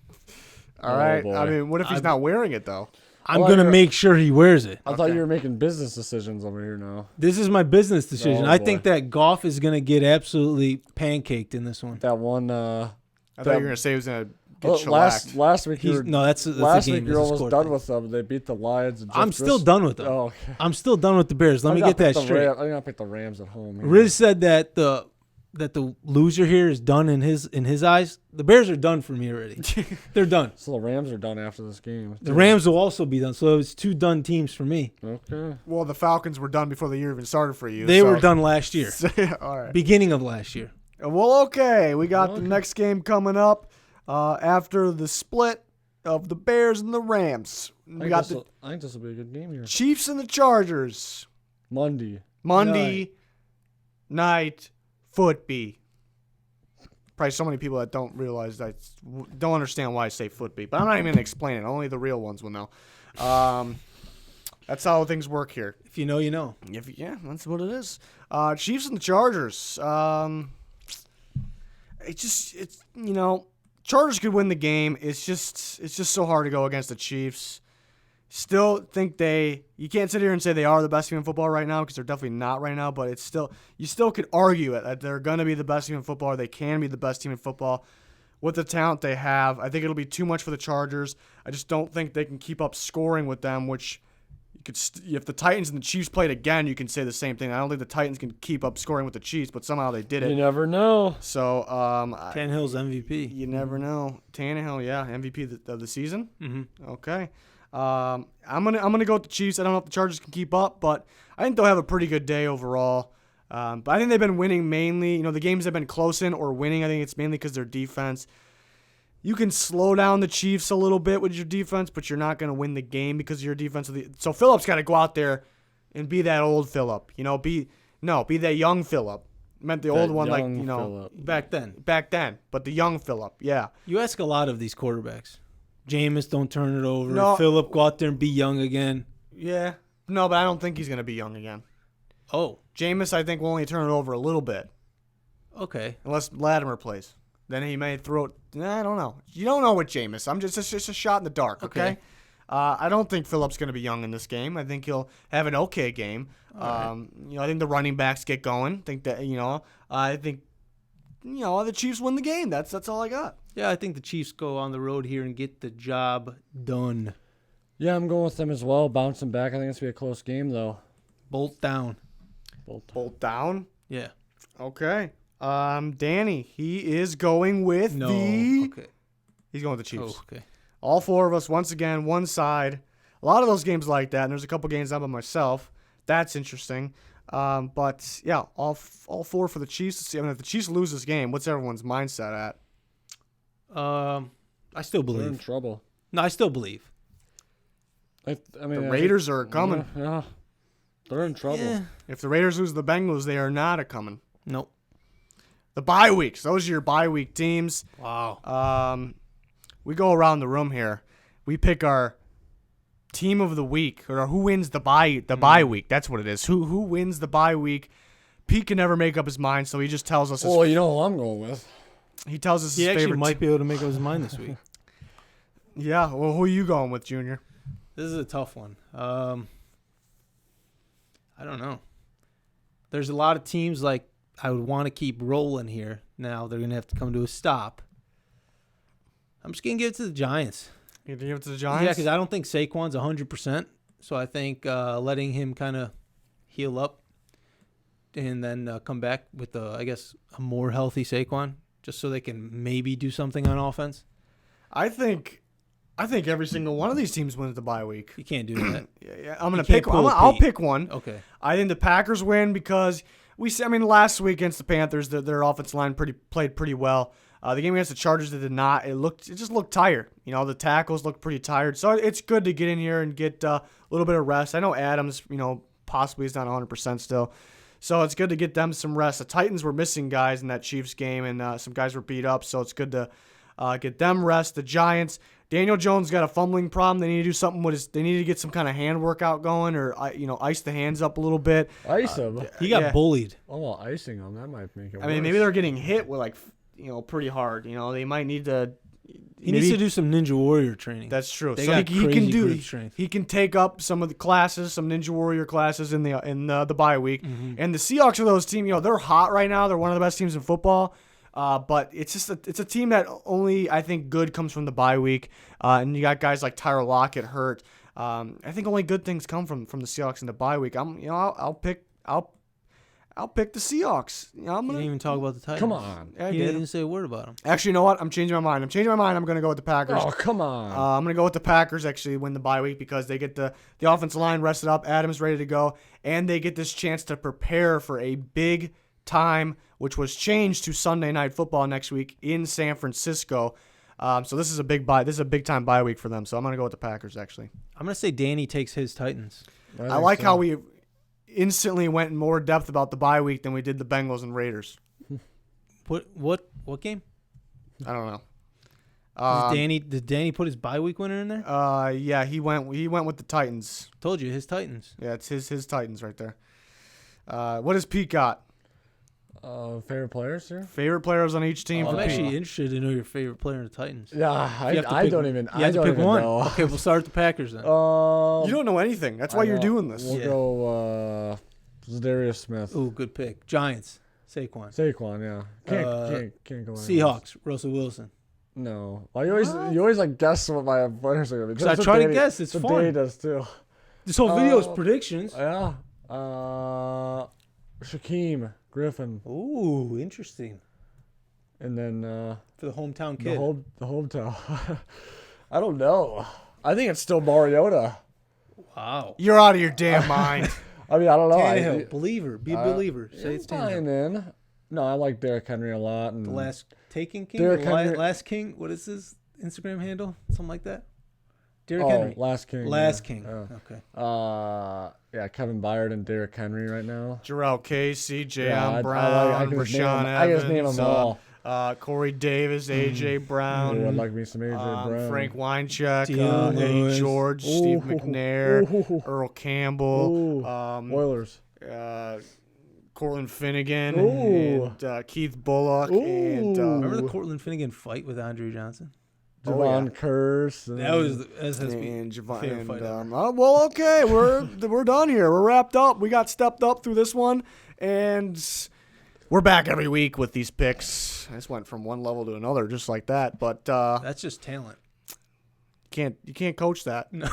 Speaker 1: All right.
Speaker 3: Boy.
Speaker 1: I mean, what if he's not wearing it, though?
Speaker 2: I'm going to make sure he wears it.
Speaker 3: I thought you were making business decisions over here now.
Speaker 2: This is my business decision.
Speaker 3: Oh,
Speaker 2: I
Speaker 3: boy.
Speaker 2: think that Goff is going to get absolutely pancaked in this one.
Speaker 3: That one.
Speaker 1: I thought you were going to say he was going to get shellacked.
Speaker 3: Last week you were,
Speaker 2: that's
Speaker 3: last
Speaker 2: a game.
Speaker 3: week you're
Speaker 2: It's a
Speaker 3: almost
Speaker 2: score
Speaker 3: done
Speaker 2: thing.
Speaker 3: with them. They beat the Lions. And
Speaker 2: I'm still done with them.
Speaker 3: Oh, okay.
Speaker 2: I'm still done with the Bears. Let me get that straight.
Speaker 3: I'm gonna pick the Rams at home. Here.
Speaker 2: Riz said that the loser here is done in his eyes. The Bears are done for me already. They're done.
Speaker 3: So the Rams are done after this game.
Speaker 2: The Rams will also be done. So it's 2 done teams for me.
Speaker 3: Okay.
Speaker 1: Well, the Falcons were done before the year even started for you.
Speaker 2: They were done last year.
Speaker 1: All right.
Speaker 2: Beginning of last year.
Speaker 1: Well, okay. We got the next game coming up after the split of the Bears and the Rams. We got the
Speaker 3: I think this will be a good game here.
Speaker 1: Chiefs and the Chargers.
Speaker 3: Monday
Speaker 1: Night football. Probably so many people that don't realize don't understand why I say football, but I'm not even going to explain it. Only the real ones will know. That's how things work here.
Speaker 2: If you know, you know.
Speaker 1: Yeah, that's what it is. Chiefs and the Chargers. Chargers could win the game. It's just so hard to go against the Chiefs. Still think you can't sit here and say they are the best team in football right now, because they're definitely not right now, but you still could argue it that they're going to be the best team in football, or they can be the best team in football with the talent they have. I think it'll be too much for the Chargers. I just don't think they can keep up scoring with them, which you could if the Titans and the Chiefs played again, you can say the same thing. I don't think the Titans can keep up scoring with the Chiefs, but somehow they did it.
Speaker 3: You never know.
Speaker 1: So
Speaker 2: Tannehill's MVP.
Speaker 1: You never know. Tannehill, yeah, MVP of the season.
Speaker 2: Mm-hmm.
Speaker 1: Okay. I'm gonna go with the Chiefs. I don't know if the Chargers can keep up, but I think they'll have a pretty good day overall. But I think they've been winning mainly. The games have been close in or winning. I think it's mainly because their defense. You can slow down the Chiefs a little bit with your defense, but you're not gonna win the game because of your defense. So Phillips got to go out there and be that old Phillip. Be that young Phillip. Meant the old one,
Speaker 3: Phillip.
Speaker 2: Back then.
Speaker 1: back then, but the young Phillip. Yeah.
Speaker 2: You ask a lot of these quarterbacks. Jameis, don't turn it over.
Speaker 1: No.
Speaker 2: Phillip, go out there and be young again.
Speaker 1: Yeah. No, but I don't think he's going to be young again.
Speaker 2: Oh,
Speaker 1: Jameis, I think, will only turn it over a little bit.
Speaker 2: okay.
Speaker 1: Unless Latimer plays. Then he may throw it. I don't know. You don't know with Jameis. It's just a shot in the dark, okay? I don't think Phillip's going to be young in this game. I think he'll have an okay game. I think the running backs get going. I think the Chiefs win the game. That's all I got.
Speaker 2: Yeah, I think the Chiefs go on the road here and get the job done.
Speaker 3: Yeah, I'm going with them as well. Bouncing back. I think it's going to be a close game, though.
Speaker 2: Bolt down.
Speaker 1: Bolt down?
Speaker 2: Yeah.
Speaker 1: Okay. Danny, he is going with
Speaker 2: Okay.
Speaker 1: He's going with the Chiefs.
Speaker 2: Oh, okay.
Speaker 1: All 4 of us, once again, one side. A lot of those games like that, and there's a couple games I'm by myself. That's interesting. But, yeah, all 4 for the Chiefs. If the Chiefs lose this game, what's everyone's mindset at?
Speaker 2: I still
Speaker 3: They're in
Speaker 2: believe.
Speaker 3: trouble.
Speaker 2: No, I still believe.
Speaker 3: I mean,
Speaker 1: The Raiders are coming.
Speaker 3: Yeah. They're in trouble.
Speaker 2: Yeah.
Speaker 1: If the Raiders lose the Bengals, they are not a coming.
Speaker 2: Nope.
Speaker 1: The bye weeks. Those are your bye week teams.
Speaker 2: Wow.
Speaker 1: We go around the room here. We pick our team of the week, or who wins the bye week. That's what it is. Who wins the bye week? Pete can never make up his mind, so he just tells us.
Speaker 3: Well, you know who I'm going with.
Speaker 1: He tells us
Speaker 2: He
Speaker 1: his
Speaker 2: actually
Speaker 1: favorite.
Speaker 2: might be able to make up his mind this week.
Speaker 1: Yeah. Well, who are you going with, Junior?
Speaker 2: This is a tough one. I don't know. There's a lot of teams like I would want to keep rolling here. Now they're going to have to come to a stop. I'm just going to give it to the Giants.
Speaker 1: You give it to the Giants?
Speaker 2: Yeah, because I don't think Saquon's 100%. So I think letting him kind of heal up and then come back with, a more healthy Saquon, just so they can maybe do something on offense.
Speaker 1: I think I think every single one of these teams wins the bye week.
Speaker 2: You can't do that.
Speaker 1: Yeah, I'm gonna
Speaker 2: You can't
Speaker 1: pick.
Speaker 2: pull a
Speaker 1: I'll
Speaker 2: Pete.
Speaker 1: pick one.
Speaker 2: Okay.
Speaker 1: I think the Packers win because last week against the Panthers, their offensive line played pretty well. The game against the Chargers, they did not. It just looked tired. The tackles looked pretty tired. So it's good to get in here and get a little bit of rest. I know Adams, possibly is not 100% still. So it's good to get them some rest. The Titans were missing guys in that Chiefs game, and some guys were beat up. So it's good to get them rest. The Giants, Daniel Jones got a fumbling problem. They need to do something with they need to get some kind of hand workout going, or ice the hands up a little bit.
Speaker 3: Ice him.
Speaker 2: He got bullied.
Speaker 3: Oh, icing him. That might make it worse.
Speaker 1: I mean, maybe they're getting hit with pretty hard. They might need to.
Speaker 2: He needs to do some Ninja Warrior training.
Speaker 1: That's true.
Speaker 2: They
Speaker 1: So
Speaker 2: got
Speaker 1: he
Speaker 2: crazy
Speaker 1: can
Speaker 2: grip strength.
Speaker 1: He can take up some of the classes, some Ninja Warrior classes in the bye week.
Speaker 2: Mm-hmm.
Speaker 1: And the Seahawks are those team. They're hot right now. They're one of the best teams in football. But it's a team that only I think good comes from the bye week. And you got guys like Tyler Lockett hurt. I think only good things come from the Seahawks in the bye week. I'll pick the Seahawks.
Speaker 2: You didn't even talk about the Titans.
Speaker 3: Come on.
Speaker 1: I
Speaker 2: He
Speaker 1: did.
Speaker 2: didn't say a word about them.
Speaker 1: Actually, you know what? I'm changing my mind. I'm going to go with the Packers.
Speaker 3: Oh, come on.
Speaker 1: I'm going to go with the Packers actually win the bye week because they get the offensive line rested up. Adams ready to go. And they get this chance to prepare for a big time, which was changed to Sunday Night Football next week in San Francisco. So this is a big bye. This is a big time bye week for them. So I'm going to go with the Packers actually.
Speaker 2: I'm going to say Danny takes his Titans.
Speaker 1: I like how we instantly went in more depth about the bye week than we did the Bengals and Raiders.
Speaker 2: What game?
Speaker 1: I don't know.
Speaker 2: Did Danny put his bye week winner in there?
Speaker 1: Yeah, he went with the Titans.
Speaker 2: Told you, his Titans.
Speaker 1: Yeah, it's his Titans right there. What has Pete got?
Speaker 3: Favorite players here?
Speaker 1: Favorite players on each team.
Speaker 2: I'm
Speaker 1: for
Speaker 2: actually
Speaker 1: Pete.
Speaker 2: interested to know your favorite player in the Titans.
Speaker 3: Yeah, I don't even.
Speaker 2: You have to pick one.
Speaker 3: Know.
Speaker 2: Okay, we'll start with the Packers then.
Speaker 1: You don't know anything. That's why you're doing this.
Speaker 3: We'll
Speaker 2: Yeah.
Speaker 3: go Zadarius Smith.
Speaker 2: Ooh, good pick. Giants, Saquon.
Speaker 3: Saquon, yeah. Can't go anywhere
Speaker 2: Seahawks, Russell Wilson.
Speaker 3: No. Well, you always like guess what my players are gonna be.
Speaker 2: 'Cause I try to guess. It's
Speaker 3: the
Speaker 2: fun.
Speaker 3: Danny does too.
Speaker 2: This whole video is predictions.
Speaker 3: Yeah. Shaquem Griffin,
Speaker 2: Ooh, interesting.
Speaker 3: and then
Speaker 2: For the hometown
Speaker 3: the
Speaker 2: kid.
Speaker 3: hometown. I don't know. I think it's still Mariota.
Speaker 2: Wow.
Speaker 1: You're out of your damn mind.
Speaker 3: I mean, I don't know.
Speaker 2: Tannehill, believer. Be a believer. Say it's
Speaker 3: fine
Speaker 2: Tannehill.
Speaker 3: then. No, I like Derrick Henry a lot. And
Speaker 2: The last taking king?
Speaker 3: Derrick
Speaker 2: The la-
Speaker 3: Henry-
Speaker 2: last king? What is his Instagram handle? Something like that? Derrick Henry.
Speaker 3: Last King.
Speaker 2: Last
Speaker 3: yeah.
Speaker 2: king.
Speaker 3: Yeah.
Speaker 2: Okay.
Speaker 3: Yeah, Kevin Byard and Derrick Henry right now.
Speaker 1: Jarrell Casey, Jayon
Speaker 3: Yeah, I
Speaker 1: Brown,
Speaker 3: can just name
Speaker 1: Rashawn
Speaker 3: 'em-
Speaker 1: Evans.
Speaker 3: I can just name them all.
Speaker 1: Corey Davis, A.J. Brown.
Speaker 3: Ooh, I'd like me some AJ Brown.
Speaker 1: Frank Weincheck,
Speaker 2: Dion
Speaker 1: Eddie
Speaker 2: Lewis.
Speaker 1: George, Steve
Speaker 3: Ooh.
Speaker 1: McNair,
Speaker 3: Ooh.
Speaker 1: Earl Campbell,
Speaker 3: Ooh. Oilers.
Speaker 1: Cortland Finnegan,
Speaker 3: Ooh.
Speaker 1: and Keith Bullock,
Speaker 3: Ooh.
Speaker 1: and
Speaker 2: Remember the Cortland Finnegan fight with Andre Johnson?
Speaker 3: Javon
Speaker 1: yeah.
Speaker 3: Curse. And
Speaker 2: That has to be
Speaker 1: and Javon.
Speaker 2: favorite
Speaker 1: And,
Speaker 2: fight ever.
Speaker 1: well, okay, we're done here. We're wrapped up. We got stepped up through this one, and we're back every week with these picks. I just went from one level to another just like that. But
Speaker 2: That's just talent.
Speaker 1: you can't coach that.
Speaker 2: No.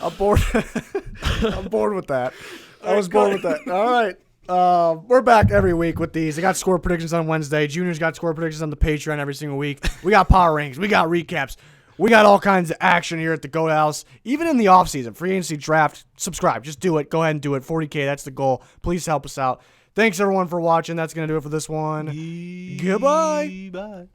Speaker 1: I'm bored. I'm bored with that. I was bored with that. All right. We're back every week with these. I got score predictions on Wednesday. Junior's got score predictions on the Patreon every single week. We got power rankings. We got recaps. We got all kinds of action here at the Goat House. Even in the offseason, free agency draft, subscribe. Just do it. Go ahead and do it. 40K, that's the goal. Please help us out. Thanks, everyone, for watching. That's going to do it for this one. Goodbye.
Speaker 2: Bye.